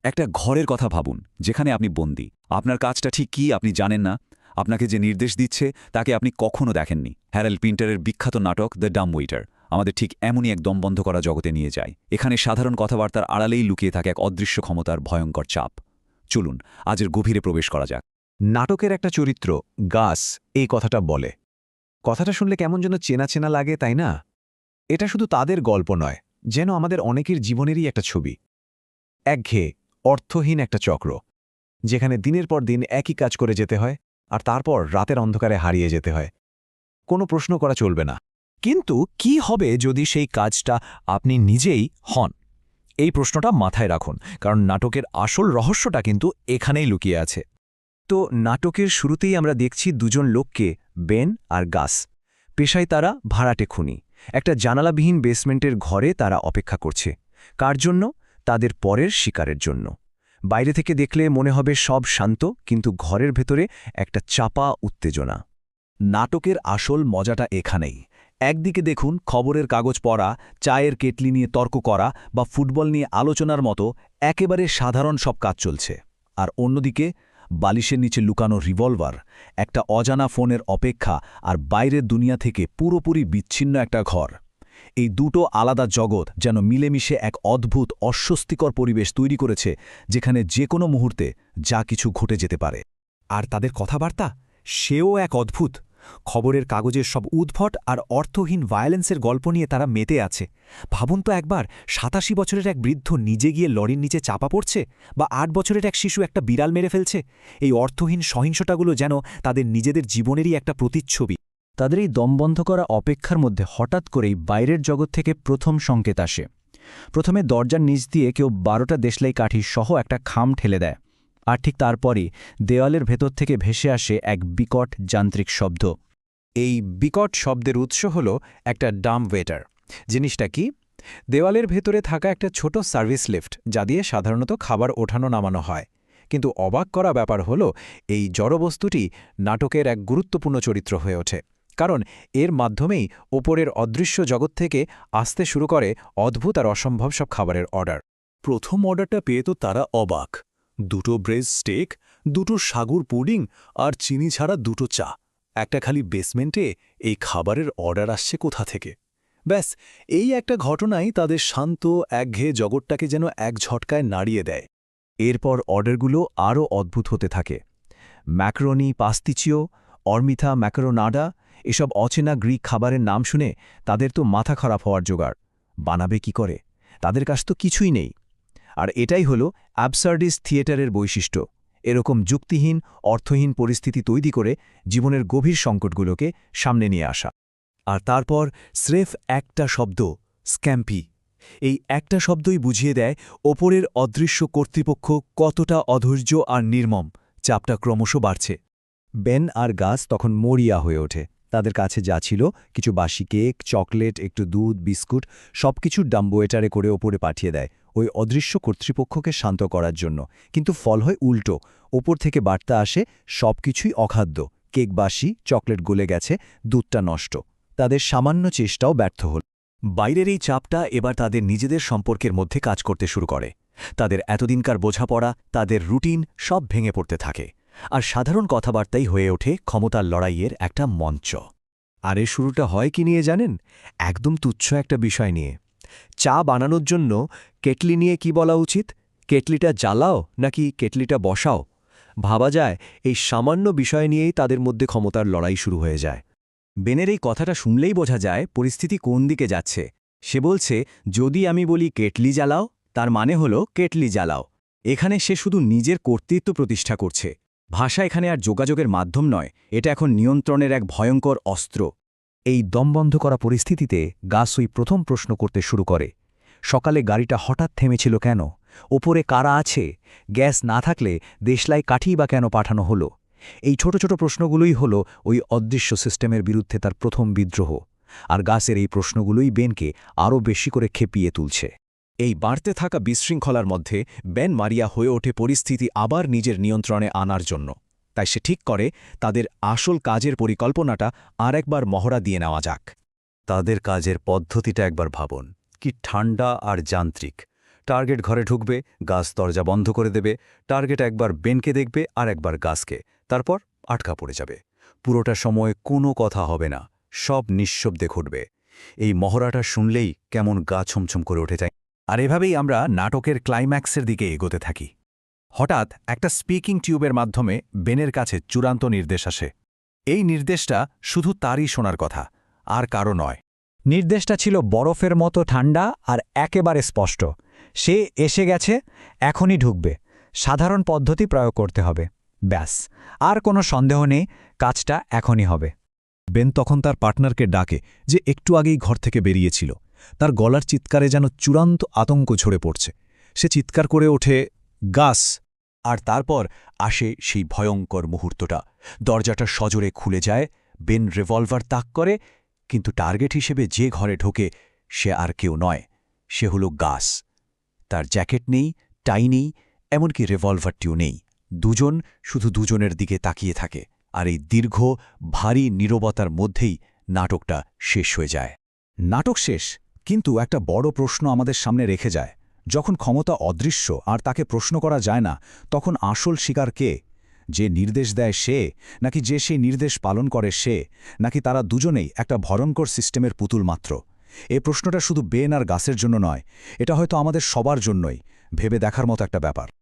একটা ঘরের কথা ভাবুন যেখানে আপনি বন্দী। আপনার কাজটা ঠিক কী আপনি জানেন না। আপনাকে যে নির্দেশ দিচ্ছে তাকে আপনি কখনো দেখেননি। হ্যারেল পিন্টারের বিখ্যাত নাটক দ্য ডাম্ব ওয়েটার আমাদের ঠিক এমনই এক দমবন্ধ করা জগতে নিয়ে যায়। এখানে সাধারণ কথাবার্তার আড়ালেই লুকিয়ে থাকে এক অদৃশ্য ক্ষমতার ভয়ঙ্কর চাপ। চলুন আজের গভীরে প্রবেশ করা যাক। নাটকের একটা চরিত্র গাস এই কথাটা বলে। কথাটা শুনলে কেমন যেন চেনা চেনা লাগে, তাই না? এটা শুধু তাদের গল্প নয়, যেন আমাদের অনেকের জীবনেরই একটা ছবি। একঘেয়ে অর্থহীন একটা চক্র, যেখানে দিনের পর দিন একই কাজ করে যেতে হয় আর তারপর রাতের অন্ধকারে হারিয়ে যেতে হয়। কোনো প্রশ্ন করা চলবে না। কিন্তু কি হবে যদি সেই কাজটা আপনি নিজেই হন? এই প্রশ্নটা মাথায় রাখুন, কারণ নাটকের আসল রহস্যটা কিন্তু এখানেই লুকিয়ে আছে। তো নাটকের শুরুতেই আমরা দেখছি দুজন লোককে, বেন আর গাস। পেশায় তারা ভাড়াটে খুনি। একটা জানালাবিহীন বেসমেন্টের ঘরে তারা অপেক্ষা করছে। কার জন্য? তাদের পরের শিকারের জন্য। বাইরে থেকে দেখলে মনে হবে সব শান্ত, কিন্তু ঘরের ভেতরে একটা চাপা উত্তেজনা। নাটকের আসল মজাটা এখানেই। একদিকে দেখুন খবরের কাগজ পড়া, চায়ের কেটলি নিয়ে তর্ক করা বা ফুটবল নিয়ে আলোচনার মতো একেবারে সাধারণ সব কাজ চলছে। আর অন্যদিকে বালিশের নিচে লুকানো রিভলভার, একটা অজানা ফোনের অপেক্ষা আর বাইরের দুনিয়া থেকে পুরোপুরি বিচ্ছিন্ন একটা ঘর। এই দুটো আলাদা জগৎ যেন মিলেমিশে এক অদ্ভুত অস্বস্তিকর পরিবেশ তৈরি করেছে, যেখানে যে কোনো মুহূর্তে যা কিছু ঘটে যেতে পারে। আর তাদের কথাবার্তা, সেও এক অদ্ভুত। খবরের কাগজের সব উদ্ভট আর অর্থহীন ভায়োলেন্সের গল্প নিয়ে তারা মেতে আছে। ভাবুন তো একবার, ৮৭ বছরের এক বৃদ্ধ নিজে গিয়ে লরির নিচে চাপা পড়ছে, বা ৮ বছরের এক শিশু একটা বিড়াল মেরে ফেলছে। এই অর্থহীন সহিংসতাগুলো যেন তাদের নিজেদের জীবনেরই একটা প্রতিচ্ছবি। তাদের এই দমবন্ধ করা অপেক্ষার মধ্যে হঠাৎ করেই বাইরের জগৎ থেকে প্রথম সংকেত আসে। প্রথমে দরজার নিচ দিয়ে কেউ ১২টা দেশলাই কাঠি সহ একটা খাম ঠেলে দেয়, আর ঠিক তারপরই দেওয়ালের ভেতর থেকে ভেসে আসে এক বিকট যান্ত্রিক শব্দ। এই বিকট শব্দের উৎস হল একটা ডাম্ব ওয়েটার। জিনিসটা কি? দেওয়ালের ভেতরে থাকা একটা ছোট সার্ভিস লিফট, যা দিয়ে সাধারণত খাবার ওঠানো নামানো হয়। কিন্তু অবাক করা ব্যাপার হল, এই জড়বস্তুটি নাটকের এক গুরুত্বপূর্ণ চরিত্র হয়ে ওঠে, কারণ এর মাধ্যমেই ওপরের অদৃশ্য জগৎ থেকে আসতে শুরু করে অদ্ভুত আর অসম্ভব সব খাবারের অর্ডার। প্রথম অর্ডারটা পেয়ে তো তারা অবাক। 2টো ব্রেজ স্টেক, 2টো সাগুর পুডিং আর চিনি ছাড়া 2টো চা। একটা খালি বেসমেন্টে এই খাবারের অর্ডার আসছে কোথা থেকে? ব্যাস, এই একটা ঘটনাই তাদের শান্ত একঘেয়ে জগৎটাকে যেন এক ঝটকায় নাড়িয়ে দেয়। এরপর অর্ডারগুলো আরও অদ্ভুত হতে থাকে। ম্যাকারনি, পাস্তিচিও, অর্মিথা, ম্যাকারোনাডা, এসব অচেনা গ্রিক খাবারের নাম শুনে তাদের তো মাথা খারাপ হওয়ার জোগাড়। বানাবে কি করে? তাদের কাছ তো কিছুই নেই। আর এটাই হলো অ্যাবসার্ডিস থিয়েটারের বৈশিষ্ট্য। এরকম যুক্তিহীন, অর্থহীন পরিস্থিতি তৈরি করে জীবনের গভীর সংকটগুলোকে সামনে নিয়ে আসা। আর তারপর স্রেফ একটা শব্দ, স্ক্যাম্পি। এই একটা শব্দই বুঝিয়ে দেয় ওপরের অদৃশ্য কর্তৃপক্ষ কতটা অধৈর্য আর নির্মম। চাপটা ক্রমশ বাড়ছে। বেন আর গাস তখন মরিয়া হয়ে ওঠে। তাদের কাছে যা ছিল, কিছু বাসি কেক, চকলেট, একটু দুধ, বিস্কুট, সবকিছু ডাম্ব ওয়েটারে করে ওপরে পাঠিয়ে দেয় ওই অদৃশ্য কর্তৃপক্ষকে শান্ত করার জন্য। কিন্তু ফল হয় উল্টো। ওপর থেকে বার্তা আসে সবকিছুই অখাদ্য। কেক বাসি, চকলেট গলে গেছে, দুধটা নষ্ট। তাদের সামান্য চেষ্টাও ব্যর্থ হল। বাইরের এই চাপটা এবার তাদের নিজেদের সম্পর্কের মধ্যে কাজ করতে শুরু করে। তাদের এতদিনকার বোঝাপড়া, তাদের রুটিন সব ভেঙে পড়তে থাকে। আর সাধারণ কথাবার্তাই হয়ে ওঠে ক্ষমতার লড়াইয়ের একটা মঞ্চ। আর এর শুরুটা হয় কি নিয়ে জানেন? একদম তুচ্ছ একটা বিষয় নিয়ে। চা বানানোর জন্য কেটলি নিয়ে কি বলা উচিত? কেটলিটা জ্বালাও নাকি কেটলিটা বসাও? ভাবা যায় এই সামান্য বিষয় নিয়েই তাদের মধ্যে ক্ষমতার লড়াই শুরু হয়ে যায়। বেনের এই কথাটা শুনলেই বোঝা যায় পরিস্থিতি কোন দিকে যাচ্ছে। সে বলছে, যদি আমি বলি কেটলি জ্বালাও, তার মানে হলো কেটলি জ্বালাও। এখানে সে শুধু নিজের কর্তৃত্ব প্রতিষ্ঠা করছে। ভাষা এখানে আর যোগাযোগের মাধ্যম নয়, এটা এখন নিয়ন্ত্রণের এক ভয়ঙ্কর অস্ত্র। এই দমবন্ধ করা পরিস্থিতিতে গাস ওই প্রথম প্রশ্ন করতে শুরু করে। সকালে গাড়িটা হঠাৎ থেমেছিল কেন? ওপরে কারা আছে? গ্যাস না থাকলে দেশলাই কাঠি বা কেন পাঠানো হলো? এই ছোট ছোট প্রশ্নগুলোই হলো ওই অদৃশ্য সিস্টেমের বিরুদ্ধে তার প্রথম বিদ্রোহ। আর গাসের এই প্রশ্নগুলোই বেনকে আরও বেশি করে খেপিয়ে তুলছে। এই বাড়তে থাকা বিশৃঙ্খলার মধ্যে বেন মারিয়া হয়ে ওঠে পরিস্থিতি আবার নিজের নিয়ন্ত্রণে আনার জন্য। তাই সে ঠিক করে তাদের আসল কাজের পরিকল্পনাটা আর একবার মহড়া দিয়ে নেওয়া যাক। তাদের কাজের পদ্ধতিটা একবার ভাবুন, কি ঠান্ডা আর যান্ত্রিক। টার্গেট ঘরে ঢুকবে, গাস দরজা বন্ধ করে দেবে, টার্গেট একবার বেনকে দেখবে আর একবার গাসকে, তারপর আটকা পড়ে যাবে। পুরোটা সময় কোনো কথা হবে না, সব নিঃশব্দে ঘটবে। এই মহড়াটা শুনলেই কেমন গা ছমছম করে ওঠে যায়। আর এভাবেই আমরা নাটকের ক্লাইম্যাক্সের দিকে এগোতে থাকি। হঠাৎ একটা স্পিকিং টিউবের মাধ্যমে বেনের কাছে চূড়ান্ত নির্দেশ আসে। এই নির্দেশটা শুধু তারই শোনার কথা, আর কারো নয়। নির্দেশটা ছিল বরফের মতো ঠান্ডা আর একেবারে স্পষ্ট। সে এসে গেছে, এখনই ঢুকবে, সাধারণ পদ্ধতি প্রয়োগ করতে হবে, ব্যাস। আর কোনো সন্দেহ নেই, কাজটা এখনই হবে। বেন তখন তার পার্টনারকে ডাকে, যে একটু আগেই ঘর থেকে বেরিয়েছিল। তার গলার চিৎকারে যেন চূড়ান্ত আতঙ্ক ঝরে পড়ছে। সে চিৎকার করে ওঠে, গাস! আর তারপর আসে সেই ভয়ঙ্কর মুহূর্তটা। দরজাটা সজোরে খুলে যায়, বেন রিভলভার তাক করে, কিন্তু টার্গেট হিসেবে যে ঘরে ঢোকে সে আর কেউ নয়, সে হল গাস। তার জ্যাকেট নেই, টাই নেই, এমনকি রিভলভারটিও নেই। দুজন শুধু দুজনের দিকে তাকিয়ে থাকে, আর এই দীর্ঘ ভারী নীরবতার মধ্যেই নাটকটা শেষ হয়ে যায়। নাটক শেষ, কিন্তু একটা বড় প্রশ্ন আমাদের সামনে রেখে যায়। যখন ক্ষমতা অদৃশ্য আর তাকে প্রশ্ন করা যায় না, তখন আসল শিকার কে? যে নির্দেশ দেয় সে, নাকি যে সেই নির্দেশ পালন করে সে, নাকি তারা দুজনেই একটা ভয়ঙ্কর সিস্টেমের পুতুল মাত্র? এই প্রশ্নটা শুধু বেন আর গাসের জন্য নয়, এটা হয়তো আমাদের সবার জন্যই ভেবে দেখার মতো একটা ব্যাপার।